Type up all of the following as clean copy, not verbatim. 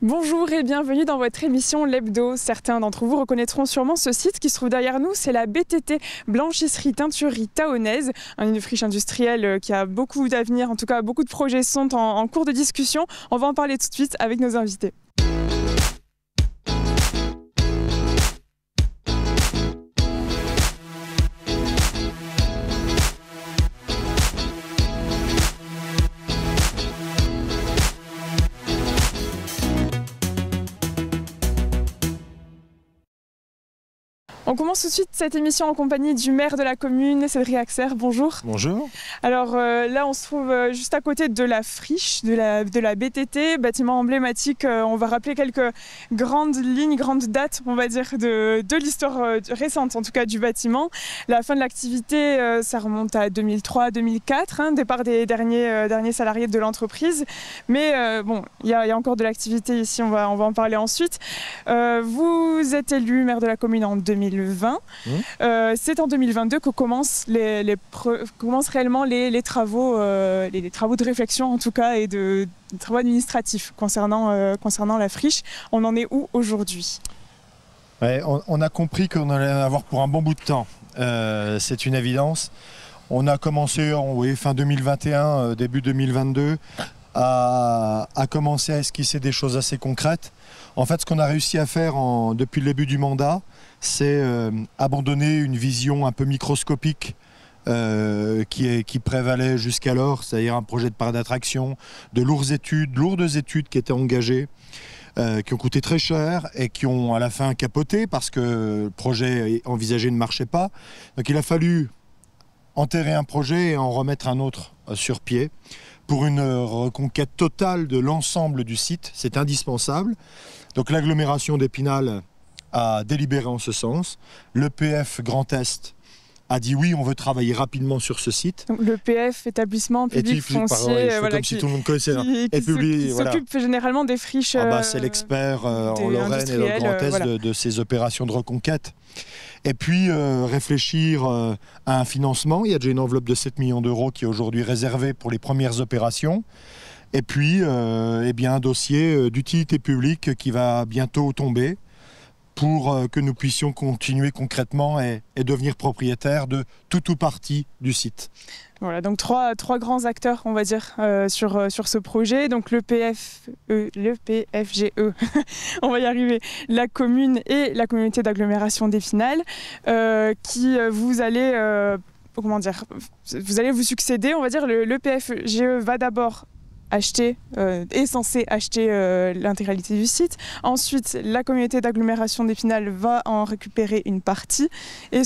Bonjour et bienvenue dans votre émission L'Hebdo. Certains d'entre vous reconnaîtront sûrement ce site qui se trouve derrière nous, c'est la BTT, Blanchisserie Teinturerie Taonnaise, une friche industrielle qui a beaucoup d'avenir, en tout cas beaucoup de projets sont en cours de discussion. On va en parler tout de suite avec nos invités. On commence tout de suite cette émission en compagnie du maire de la commune, Cédric Axer. Bonjour. Bonjour. Alors là, on se trouve juste à côté de la friche de la BTT, bâtiment emblématique. On va rappeler quelques grandes lignes, grandes dates, on va dire, de l'histoire récente, en tout cas du bâtiment. La fin de l'activité, ça remonte à 2003-2004, départ des derniers salariés de l'entreprise. Mais bon, il y a encore de l'activité ici, on va en parler ensuite. Vous êtes élu maire de la commune en 2020. C'est en 2022 que commencent réellement les travaux de réflexion en tout cas et de travaux administratifs concernant la friche. On en est où aujourd'hui? Ouais, on a compris qu'on allait en avoir pour un bon bout de temps. C'est une évidence. On a commencé fin 2021, début 2022 à commencer à esquisser des choses assez concrètes. En fait, ce qu'on a réussi à faire depuis le début du mandat, c'est abandonner une vision un peu microscopique qui prévalait jusqu'alors, c'est-à-dire un projet de parc d'attraction, de lourdes études qui étaient engagées, qui ont coûté très cher et qui ont à la fin capoté parce que le projet envisagé ne marchait pas. Donc il a fallu enterrer un projet et en remettre un autre sur pied pour une reconquête totale de l'ensemble du site. C'est indispensable. Donc l'agglomération d'Épinal a délibéré en ce sens. L'EPF Grand Est a dit oui, on veut travailler rapidement sur ce site. Donc l'EPF, établissement public foncier, comme si tout le monde connaissait. Qui s'occupe généralement des friches. C'est l'expert en Lorraine et dans le Grand Est de ces opérations de reconquête. Et puis réfléchir à un financement. Il y a déjà une enveloppe de 7 millions d'euros qui est aujourd'hui réservée pour les premières opérations. Et puis un dossier d'utilité publique qui va bientôt tomber pour que nous puissions continuer concrètement et devenir propriétaires de tout ou partie du site. Voilà, donc trois grands acteurs, on va dire, sur ce projet. Donc l'EPFGE, on va y arriver, la commune et la communauté d'agglomération d'Épinal, qui vous allez vous succéder. On va dire l'EPFGE va d'abord est censé acheter l'intégralité du site. Ensuite, la communauté d'agglomération d'Épinal va en récupérer une partie et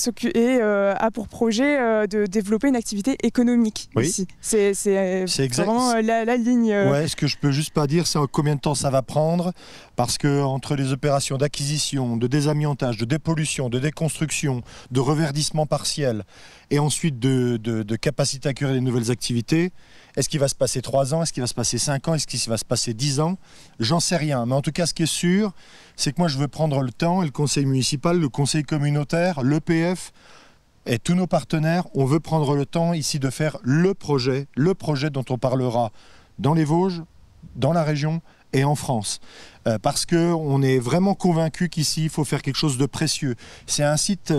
a pour projet de développer une activité économique ici. C'est vraiment la ligne. Ce que je peux juste pas dire, c'est combien de temps ça va prendre, parce que entre les opérations d'acquisition, de désamiantage, de dépollution, de déconstruction, de reverdissement partiel, et ensuite de capacité à accueillir des nouvelles activités, est-ce qu'il va se passer 3 ans? Est-ce qu'il va se passer 5 ans? Est-ce qu'il va se passer 10 ans? J'en sais rien. Mais en tout cas, ce qui est sûr, c'est que moi, je veux prendre le temps, et le conseil municipal, le conseil communautaire, l'EPF et tous nos partenaires, on veut prendre le temps ici de faire le projet dont on parlera dans les Vosges, dans la région et en France. Parce qu'on est vraiment convaincu qu'ici, il faut faire quelque chose de précieux. C'est un site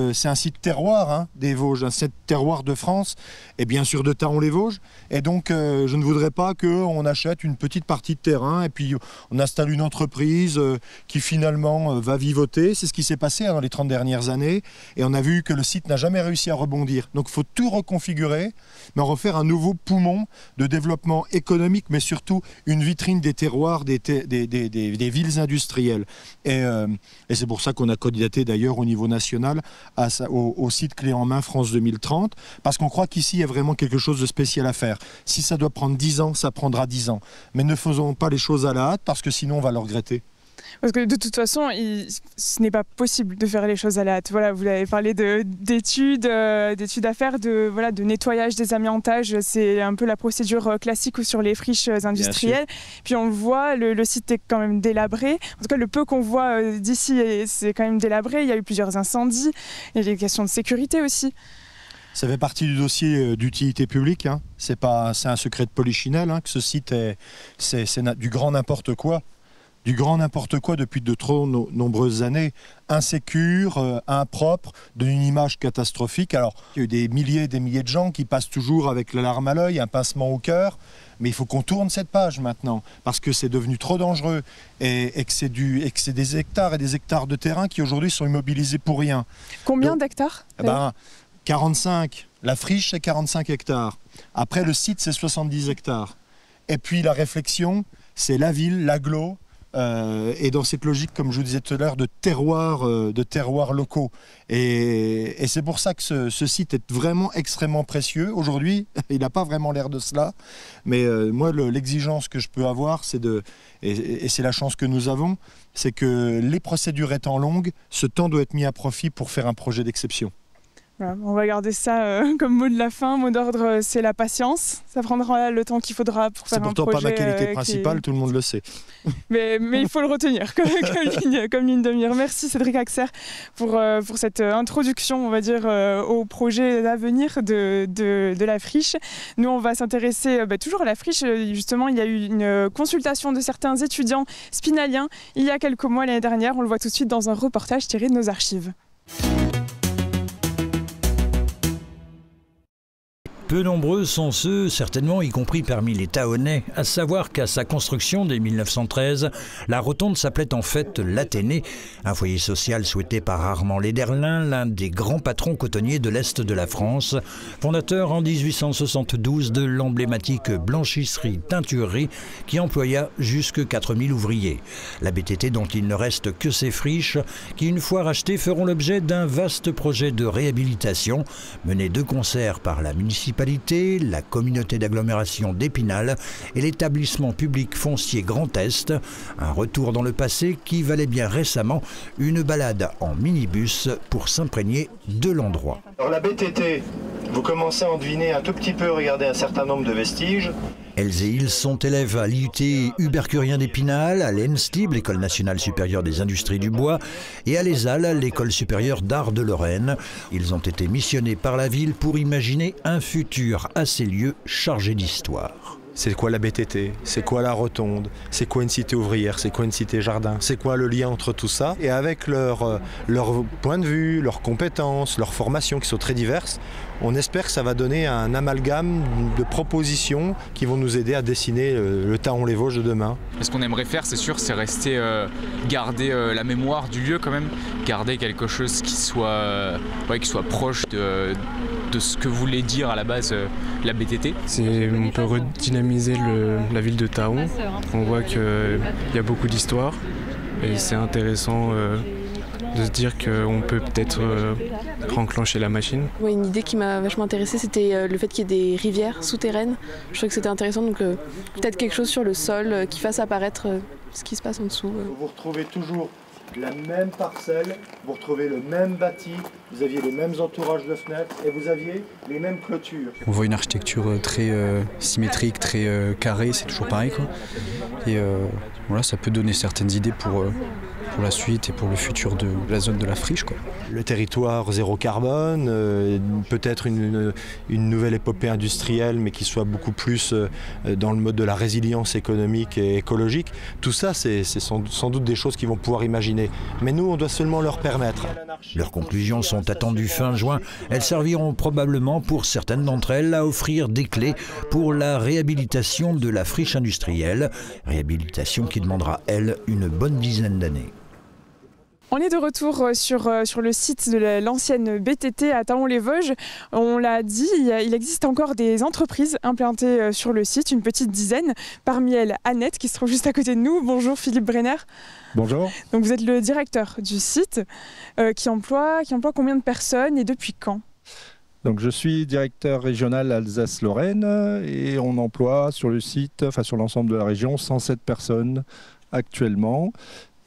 terroir des Vosges, un site terroir de France, et bien sûr de Thaon-les-Vosges. Et donc, je ne voudrais pas qu'on achète une petite partie de terrain et puis on installe une entreprise qui finalement va vivoter. C'est ce qui s'est passé dans les 30 dernières années. Et on a vu que le site n'a jamais réussi à rebondir. Donc, il faut tout reconfigurer, mais en refaire un nouveau poumon de développement économique, mais surtout une vitrine des terroirs, des villes industrielles. Et c'est pour ça qu'on a candidaté d'ailleurs au niveau national au site clé en main France 2030, parce qu'on croit qu'ici il y a vraiment quelque chose de spécial à faire. Si ça doit prendre 10 ans, ça prendra 10 ans. Mais ne faisons pas les choses à la hâte, parce que sinon on va le regretter. Parce que de toute façon, ce n'est pas possible de faire les choses à la hâte. Voilà, vous avez parlé d'études à faire, de nettoyage, désamiantage. C'est un peu la procédure classique sur les friches industrielles. Puis on le voit, le site est quand même délabré. En tout cas, le peu qu'on voit d'ici, c'est quand même délabré. Il y a eu plusieurs incendies. Il y a des questions de sécurité aussi. Ça fait partie du dossier d'utilité publique. C'est un secret de polichinelle que ce site c'est du grand n'importe quoi. du grand n'importe quoi depuis de trop nombreuses années, insécure, impropre, d'une image catastrophique. Alors, il y a eu des milliers et des milliers de gens qui passent toujours avec la larme à l'œil, un pincement au cœur, mais il faut qu'on tourne cette page maintenant, parce que c'est devenu trop dangereux et que c'est des hectares et des hectares de terrain qui aujourd'hui sont immobilisés pour rien. Combien d'hectares? 45. La friche, c'est 45 hectares. Après, le site, c'est 70 hectares. Et puis la réflexion, c'est la ville, l'agglo, et dans cette logique, comme je vous disais tout à l'heure, de terroirs locaux. Et c'est pour ça que ce site est vraiment extrêmement précieux. Aujourd'hui, il n'a pas vraiment l'air de cela. Mais moi, l'exigence que je peux avoir, et c'est la chance que nous avons, c'est que les procédures étant longues, ce temps doit être mis à profit pour faire un projet d'exception. Voilà, on va garder ça comme mot de la fin. Mot d'ordre, c'est la patience. Ça prendra le temps qu'il faudra pour faire un projet. C'est pourtant pas ma qualité principale, tout le monde le sait. Mais il faut le retenir comme ligne de mire. Merci Cédric Axer pour cette introduction, on va dire, au projet d'avenir de la friche. nous, on va s'intéresser toujours à la friche. Justement, il y a eu une consultation de certains étudiants spinaliens il y a quelques mois l'année dernière. On le voit tout de suite dans un reportage tiré de nos archives. Peu nombreux sont ceux, certainement y compris parmi les Tahonnais, à savoir qu'à sa construction dès 1913, la rotonde s'appelait en fait l'Athénée, un foyer social souhaité par Armand Lederlin, l'un des grands patrons cotonniers de l'Est de la France, fondateur en 1872 de l'emblématique blanchisserie-teinturerie qui employa jusque 4000 ouvriers. La BTT dont il ne reste que ses friches, qui une fois rachetées feront l'objet d'un vaste projet de réhabilitation, mené de concert par la municipalité, la communauté d'agglomération d'Épinal et l'établissement public foncier Grand Est, un retour dans le passé qui valait bien récemment une balade en minibus pour s'imprégner de l'endroit. Alors la BTT, vous commencez à en deviner un tout petit peu, regardez un certain nombre de vestiges. Elles et ils sont élèves à l'IUT Hubert Curien d'Épinal, à l'ENSTIB, l'École nationale supérieure des industries du bois, et à l'ESAL, l'École supérieure d'art de Lorraine. Ils ont été missionnés par la ville pour imaginer un futur à ces lieux chargés d'histoire. C'est quoi la BTT? C'est quoi la rotonde? C'est quoi une cité ouvrière? C'est quoi une cité jardin? C'est quoi le lien entre tout ça? Et avec leur point de vue, leurs compétences, leurs formations qui sont très diverses, on espère que ça va donner un amalgame de propositions qui vont nous aider à dessiner le Thaon-les-Vosges de demain. Ce qu'on aimerait faire, c'est sûr, c'est rester, garder la mémoire du lieu quand même, garder quelque chose qui soit proche de ce que voulait dire à la base la BTT. On peut redynamiser la ville de Thaon. On voit qu'il y a beaucoup d'histoire et c'est intéressant de se dire qu'on peut peut-être renclencher la machine. Ouais, une idée qui m'a vachement intéressée, c'était le fait qu'il y ait des rivières souterraines. Je trouvais que c'était intéressant, donc peut-être quelque chose sur le sol qui fasse apparaître ce qui se passe en dessous. Vous retrouvez toujours la même parcelle, vous retrouvez le même bâti, vous aviez les mêmes entourages de fenêtres et vous aviez les mêmes clôtures. On voit une architecture très symétrique, très carrée, c'est toujours pareil, quoi. Et voilà, ça peut donner certaines idées pour la suite et pour le futur de la zone de la friche, quoi. Le territoire zéro carbone, peut-être une nouvelle épopée industrielle, mais qui soit beaucoup plus dans le mode de la résilience économique et écologique. Tout ça, c'est sans doute des choses qu'ils vont pouvoir imaginer. Mais nous, on doit seulement leur permettre. Leurs conclusions sont attendues fin juin. Elles serviront probablement pour certaines d'entre elles à offrir des clés pour la réhabilitation de la friche industrielle. Réhabilitation qui demandera, elle, une bonne dizaine d'années. On est de retour sur le site de l'ancienne BTT à Thaon-les-Vosges. On l'a dit, il existe encore des entreprises implantées sur le site, une petite dizaine. Parmi elles, Annette, qui se trouve juste à côté de nous. Bonjour Philippe Brenner. Bonjour. Donc vous êtes le directeur du site qui emploie combien de personnes et depuis quand? Donc je suis directeur régional Alsace-Lorraine et on emploie sur le site, enfin sur l'ensemble de la région, 107 personnes actuellement.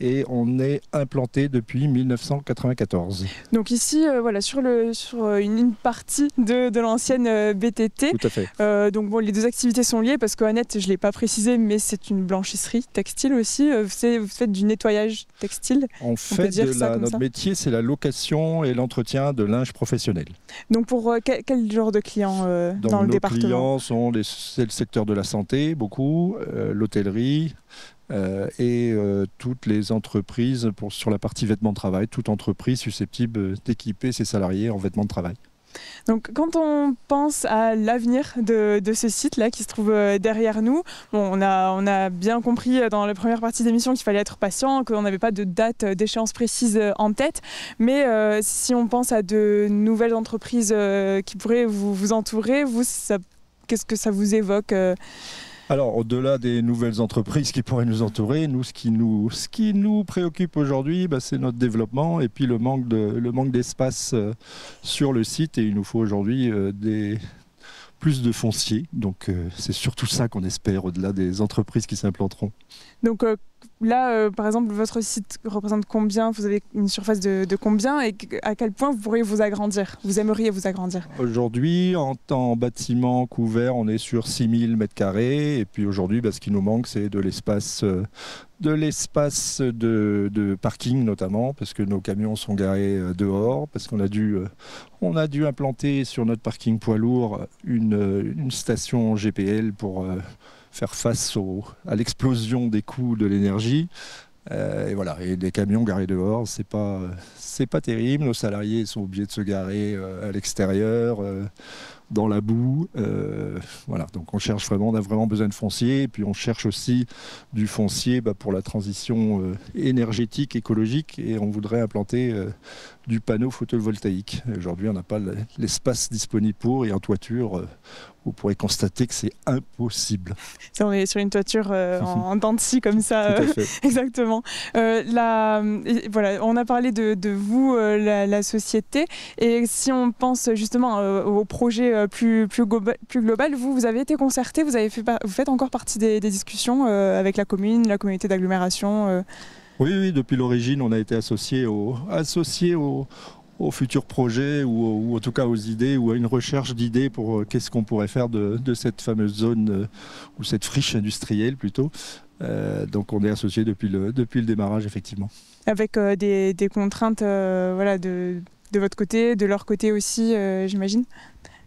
Et on est implanté depuis 1994. Donc ici, voilà, sur une partie de l'ancienne BTT. Tout à fait. Donc bon, les deux activités sont liées parce qu'Annette, je ne l'ai pas précisé, mais c'est une blanchisserie textile aussi. Vous faites du nettoyage textile. Notre métier, c'est la location et l'entretien de linge professionnel. Donc pour quel genre de clients dans le département? Nos clients c'est le secteur de la santé, beaucoup, l'hôtellerie, et toutes les entreprises sur la partie vêtements de travail, toute entreprise susceptible d'équiper ses salariés en vêtements de travail. Donc quand on pense à l'avenir de ce site-là qui se trouve derrière nous, bon, on a bien compris dans la première partie de l'émission qu'il fallait être patient, qu'on n'avait pas de date d'échéance précise en tête, mais si on pense à de nouvelles entreprises qui pourraient vous entourer, qu'est-ce que ça vous évoque Alors, au-delà des nouvelles entreprises qui pourraient nous entourer, nous, ce qui nous préoccupe aujourd'hui, c'est notre développement et puis le manque d'espace sur le site. Et il nous faut aujourd'hui plus de foncier. Donc, c'est surtout ça qu'on espère au-delà des entreprises qui s'implanteront. Donc là, par exemple, votre site représente combien? Vous avez une surface de combien et à quel point vous pourriez vous agrandir? Vous aimeriez vous agrandir? Aujourd'hui, en bâtiment couvert, on est sur 6000 m². Et puis aujourd'hui, ce qui nous manque, c'est de l'espace de parking notamment, parce que nos camions sont garés dehors, parce qu'on a dû implanter sur notre parking poids lourd une station GPL pour faire face à l'explosion des coûts de l'énergie. Et voilà, et des camions garés dehors, c'est pas terrible. Nos salariés sont obligés de se garer à l'extérieur, dans la boue. Voilà, donc on a vraiment besoin de foncier. Et puis on cherche aussi du foncier pour la transition énergétique, écologique. Et on voudrait implanter du panneau photovoltaïque. Aujourd'hui, on n'a pas l'espace disponible pour, et en toiture, vous pourrez constater que c'est impossible. On est sur une toiture en dents de scie comme ça. Tout à fait. Exactement. Voilà, on a parlé de vous, la société. Et si on pense justement au projet plus global, vous avez été concerté, vous faites encore partie des discussions avec la commune, la communauté d'agglomération Oui, depuis l'origine, on a été associé aux futurs projets ou en tout cas aux idées ou à une recherche d'idées pour qu'est-ce qu'on pourrait faire de cette fameuse zone ou cette friche industrielle plutôt. Donc on est associé depuis le démarrage effectivement. Avec des contraintes de votre côté, de leur côté aussi j'imagine.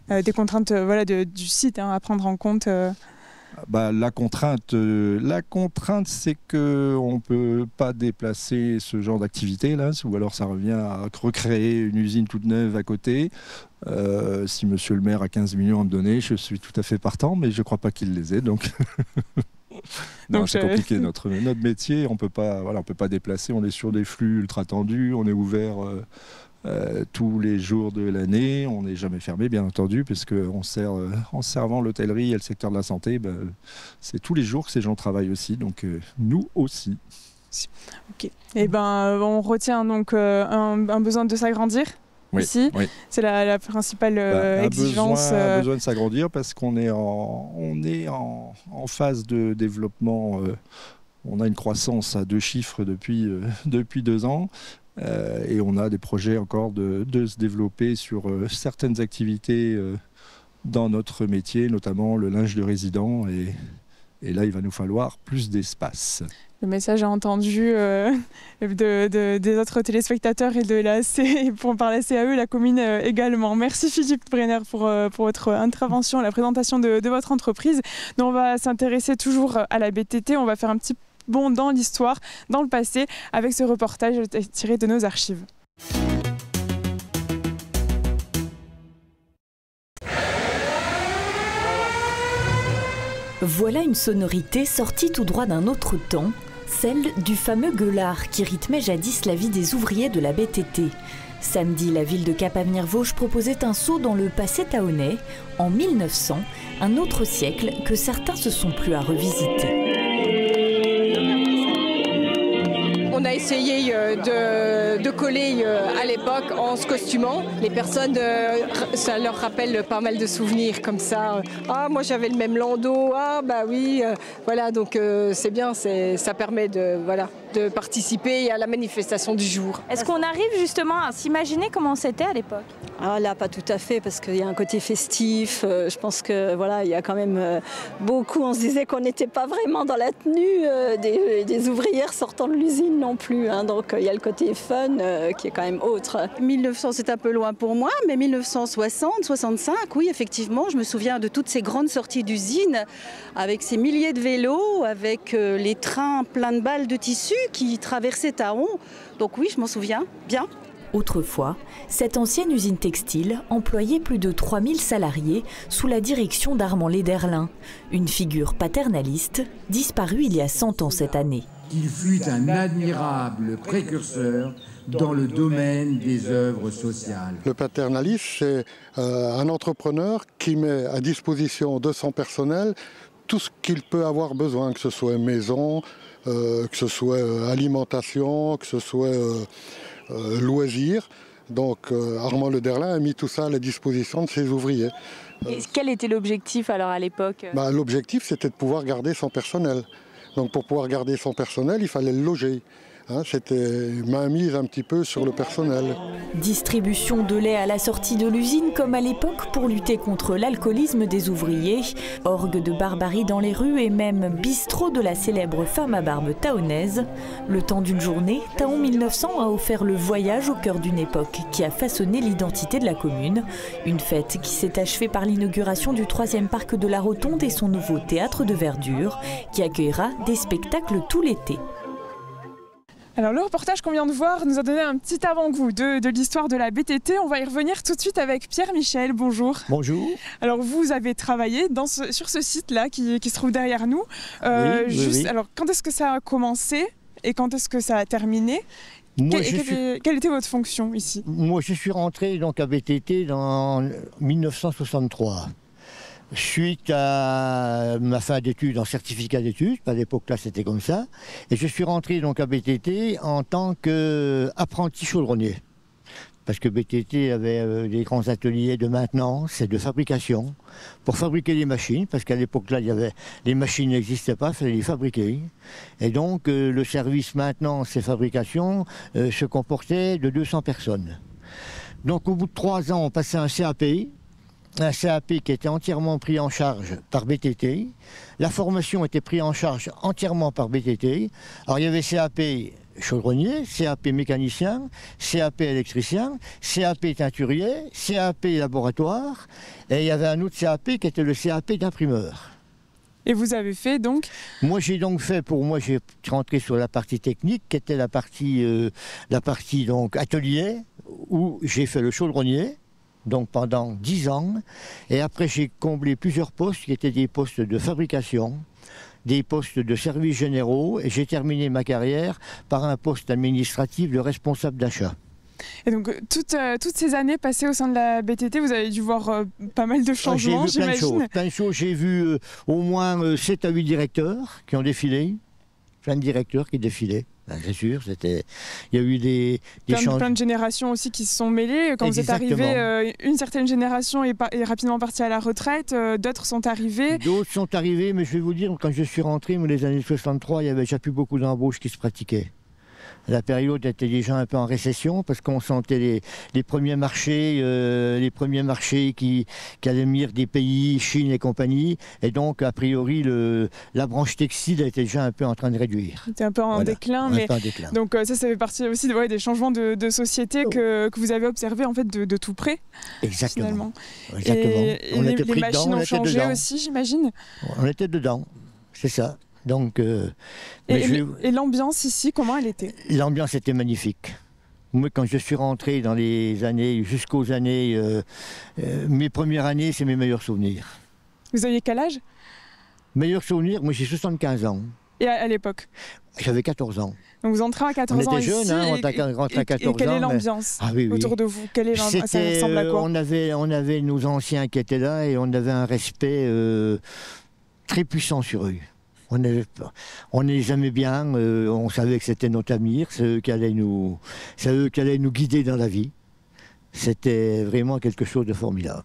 Des contraintes du site à prendre en compte. La contrainte, c'est qu'on ne peut pas déplacer ce genre d'activité là, ou alors ça revient à recréer une usine toute neuve à côté. Si monsieur le maire a 15 millions à me donner, je suis tout à fait partant, mais je ne crois pas qu'il les ait, donc... Non, c'est compliqué, notre métier, on peut pas déplacer, on est sur des flux ultra tendus, on est ouvert... tous les jours de l'année, on n'est jamais fermé bien entendu, parce qu'en servant l'hôtellerie et le secteur de la santé, c'est tous les jours que ces gens travaillent aussi, donc nous aussi. Ok. Et on retient donc un besoin de s'agrandir. Oui, ici, oui. C'est la principale exigence. Un besoin de s'agrandir parce qu'on est en phase de développement. On a une croissance à 2 chiffres depuis 2 ans. Et on a des projets encore de se développer sur certaines activités dans notre métier, notamment le linge de résident. Et là, il va nous falloir plus d'espace. Le message est entendu des autres téléspectateurs et par la CAE, la commune également. Merci Philippe Brenner pour votre intervention, la présentation de votre entreprise. Nous, on va s'intéresser toujours à la BTT. On va faire un petit bond dans l'histoire, dans le passé, avec ce reportage tiré de nos archives. Voilà une sonorité sortie tout droit d'un autre temps, celle du fameux gueulard qui rythmait jadis la vie des ouvriers de la BTT. Samedi, la ville de Cap-Avenir-Vosges proposait un saut dans le passé tahonnais, en 1900, un autre siècle que certains se sont plu à revisiter. On a essayé de coller à l'époque en se costumant. Les personnes, ça leur rappelle pas mal de souvenirs comme ça. Ah, moi j'avais le même landau, ah bah oui. Voilà, donc c'est bien, ça permet de de participer à la manifestation du jour. Est-ce qu'on arrive justement à s'imaginer comment c'était à l'époque? Ah là, pas tout à fait, parce qu'il y a un côté festif. Je pense que voilà, il y a quand même beaucoup. On se disait qu'on n'était pas vraiment dans la tenue des ouvrières sortant de l'usine non plus. Hein, donc il y a le côté fun qui est quand même autre. 1900, c'est un peu loin pour moi, mais 1960, 65, oui, effectivement, je me souviens de toutes ces grandes sorties d'usines avec ces milliers de vélos, avec les trains pleins de balles de tissu qui traversaient Thaon. Donc oui, je m'en souviens bien. Autrefois, cette ancienne usine textile employait plus de 3000 salariés sous la direction d'Armand Lederlin, une figure paternaliste disparue il y a 100 ans cette année. Il fut un admirable précurseur dans le domaine des œuvres sociales. Le paternaliste, c'est un entrepreneur qui met à disposition de son personnel tout ce qu'il peut avoir besoin, que ce soit maison, que ce soit alimentation, que ce soit loisirs. Donc Armand Lederlin a mis tout ça à la disposition de ses ouvriers. Et quel était l'objectif alors à l'époque? L'objectif, c'était de pouvoir garder son personnel. Donc pour pouvoir garder son personnel, il fallait le loger. Hein, c'était mainmise un petit peu sur le personnel. Distribution de lait à la sortie de l'usine comme à l'époque pour lutter contre l'alcoolisme des ouvriers, orgue de barbarie dans les rues et même bistrot de la célèbre femme à barbe thaonaise. Le temps d'une journée, Thaon 1900 a offert le voyage au cœur d'une époque qui a façonné l'identité de la commune. Une fête qui s'est achevée par l'inauguration du 3e parc de la Rotonde et son nouveau théâtre de verdure qui accueillera des spectacles tout l'été. Alors le reportage qu'on vient de voir nous a donné un petit avant-goût de l'histoire de la BTT. On va y revenir tout de suite avec Pierre-Michel. Bonjour. Bonjour. Alors vous avez travaillé sur ce site-là qui se trouve derrière nous. Oui. Alors quand est-ce que ça a commencé et quand est-ce que ça a terminé? Quelle était votre fonction ici? Moi je suis rentré donc à BTT en 1963. Suite à ma fin d'études en certificat d'études, à l'époque là c'était comme ça, et je suis rentré donc à BTT en tant qu'apprenti chaudronnier. Parce que BTT avait des grands ateliers de maintenance et de fabrication pour fabriquer les machines, parce qu'à l'époque là les machines n'existaient pas, il fallait les fabriquer. Et donc le service maintenance et fabrication se comportait de 200 personnes. Donc au bout de 3 ans on passait un CAP qui était entièrement pris en charge par BTT. La formation était prise en charge entièrement par BTT. Alors il y avait CAP chaudronnier, CAP mécanicien, CAP électricien, CAP teinturier, CAP laboratoire, et il y avait un autre CAP qui était le CAP d'imprimeur. Et vous avez fait donc? Moi j'ai donc fait, j'ai rentré sur la partie technique, qui était la partie donc atelier, où j'ai fait le chaudronnier. Donc pendant 10 ans, et après j'ai comblé plusieurs postes qui étaient des postes de fabrication, des postes de services généraux, et j'ai terminé ma carrière par un poste administratif de responsable d'achat. Et donc toutes ces années passées au sein de la BTT, vous avez dûu voir pas mal de changements, j'imagine. Plein de choses, j'ai vu au moins 7 à 8 directeurs qui ont défilé, plein de directeurs qui défilaient. C'est sûr, il y a eu des plein de générations aussi qui se sont mêlées. Quand Exactement. Vous êtes arrivé, une certaine génération est rapidement partie à la retraite, d'autres sont arrivés. D'autres sont arrivés, mais je vais vous dire, quand je suis rentré, dans les années 63, il n'y avait déjà plus beaucoup d'embauches qui se pratiquaient. La période était déjà un peu en récession parce qu'on sentait les premiers marchés qui allaient venir des pays, Chine et compagnie. Et donc, a priori, la branche textile était déjà un peu en train de réduire. C'était un peu en déclin. Donc ça fait partie aussi des changements de société que vous avez observés en fait, de tout près. Exactement. Et on était pris les machines dedans, ont changé aussi, j'imagine. On était dedans, c'est ça. Donc, et l'ambiance ici, comment elle était? L'ambiance était magnifique. Moi, quand je suis rentré dans les années, jusqu'aux années, mes premières années, c'est mes meilleurs souvenirs. Vous aviez quel âge? Meilleurs souvenirs, moi j'ai 75 ans. Et à l'époque? J'avais 14 ans. Donc vous entrez à 14 ans ici. On était jeunes, on rentre à 14 ans. Et quelle est l'ambiance autour de vous? Quelle est ça ressemble à quoi? On avait nos anciens qui étaient là et on avait un respect très puissant sur eux. On les aimait bien, on savait que c'était notre avenir, c'est eux qui allaient nous guider dans la vie. C'était vraiment quelque chose de formidable.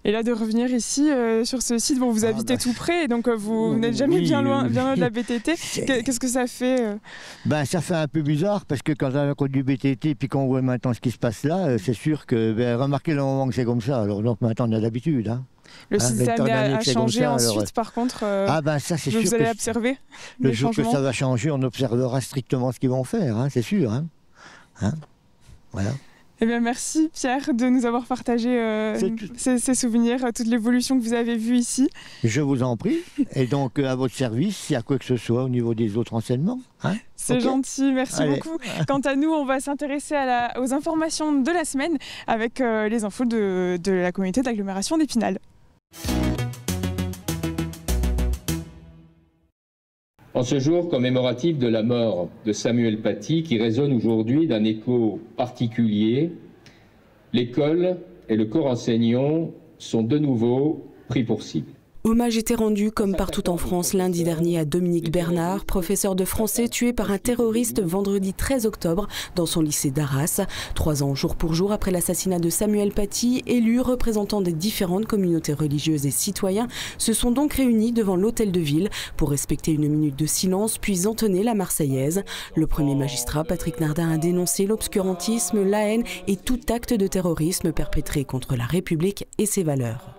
Et là, de revenir ici sur ce site, bon, vous habitez tout près, donc vous n'êtes jamais bien loin de la BTT. Qu'est-ce que ça fait Ça fait un peu bizarre parce que quand on a connu BTT puis qu'on voit maintenant ce qui se passe là, c'est sûr que remarquez le moment que c'est comme ça. Alors donc maintenant on a l'habitude. Le système a changé ensuite, par contre. Ça, c'est sûr vous allez observer le jour que ça va changer, on observera strictement ce qu'ils vont faire, c'est sûr. Voilà. Eh bien, merci Pierre de nous avoir partagé ces souvenirs, toute l'évolution que vous avez vue ici. Je vous en prie. Et donc, à votre service, s'il y a quoi que ce soit au niveau des autres renseignements. C'est gentil, merci beaucoup. Quant à nous, on va s'intéresser aux informations de la semaine avec les infos de la communauté d'agglomération d'Épinal. En ce jour commémoratif de la mort de Samuel Paty, qui résonne aujourd'hui d'un écho particulier, l'école et le corps enseignant sont de nouveau pris pour cible. Hommage était rendu, comme partout en France, lundi dernier à Dominique Bernard, professeur de français tué par un terroriste vendredi 13 octobre dans son lycée d'Arras. 3 ans jour pour jour après l'assassinat de Samuel Paty, élus, représentants des différentes communautés religieuses et citoyens se sont donc réunis devant l'hôtel de ville pour respecter une minute de silence puis entonner la Marseillaise. Le premier magistrat, Patrick Nardin, a dénoncé l'obscurantisme, la haine et tout acte de terrorisme perpétré contre la République et ses valeurs.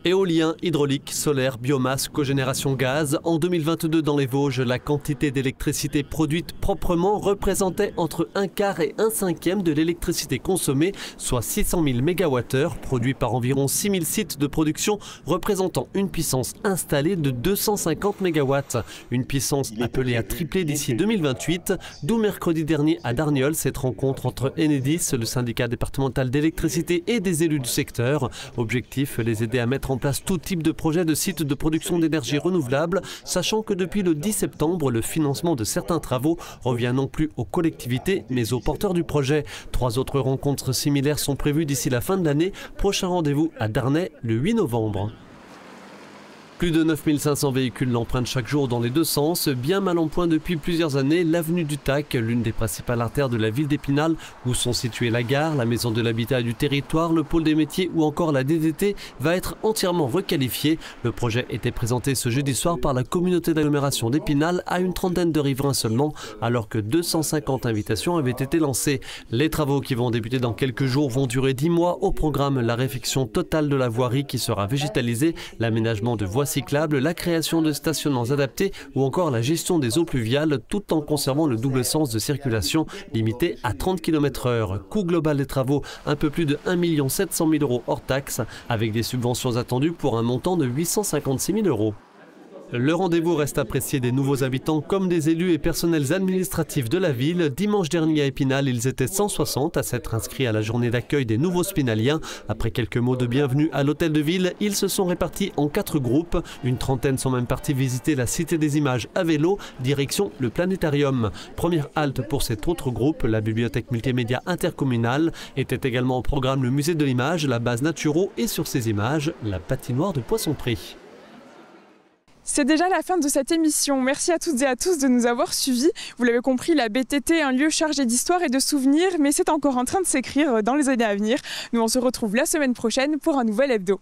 Éolien, hydraulique, solaire, biomasse, cogénération gaz. En 2022, dans les Vosges, la quantité d'électricité produite proprement représentait entre 1/4 et 1/5 de l'électricité consommée, soit 600 000 MWh, produit par environ 6 000 sites de production, représentant une puissance installée de 250 MW. Une puissance appelée à tripler d'ici 2028, d'où mercredi dernier à Darnieulles cette rencontre entre Enedis, le syndicat départemental d'électricité et des élus du secteur. Objectif, les aider à mettre en place tout type de projet de sites de production d'énergie renouvelable, sachant que depuis le 10 septembre, le financement de certains travaux revient non plus aux collectivités, mais aux porteurs du projet. 3 autres rencontres similaires sont prévues d'ici la fin de l'année. Prochain rendez-vous à Darney le 8 novembre. Plus de 9500 véhicules l'empruntent chaque jour dans les deux sens. Bien mal en point depuis plusieurs années, l'avenue du Tac, l'une des principales artères de la ville d'Épinal, où sont situées la gare, la maison de l'habitat et du territoire, le pôle des métiers ou encore la DDT, va être entièrement requalifiée. Le projet était présenté ce jeudi soir par la communauté d'agglomération d'Épinal à une trentaine de riverains seulement, alors que 250 invitations avaient été lancées. Les travaux qui vont débuter dans quelques jours vont durer 10 mois. Au programme, la réfection totale de la voirie qui sera végétalisée, l'aménagement de voies cyclables, la création de stationnements adaptés ou encore la gestion des eaux pluviales, tout en conservant le double sens de circulation limité à 30 km/h. Coût global des travaux, un peu plus de 1 700 000 € hors taxes, avec des subventions attendues pour un montant de 856 000 €. Le rendez-vous reste apprécié des nouveaux habitants comme des élus et personnels administratifs de la ville. Dimanche dernier à Épinal, ils étaient 160 à s'être inscrits à la journée d'accueil des nouveaux spinaliens. Après quelques mots de bienvenue à l'hôtel de ville, ils se sont répartis en 4 groupes. Une trentaine sont même partis visiter la Cité des Images à vélo, direction le Planétarium. Première halte pour cet autre groupe, la bibliothèque multimédia intercommunale. Était également au programme le musée de l'image, la base Naturo et sur ces images, la patinoire de Poissomperie. C'est déjà la fin de cette émission. Merci à toutes et à tous de nous avoir suivis. Vous l'avez compris, la BTT est un lieu chargé d'histoire et de souvenirs, mais c'est encore en train de s'écrire dans les années à venir. Nous, on se retrouve la semaine prochaine pour un nouvel hebdo.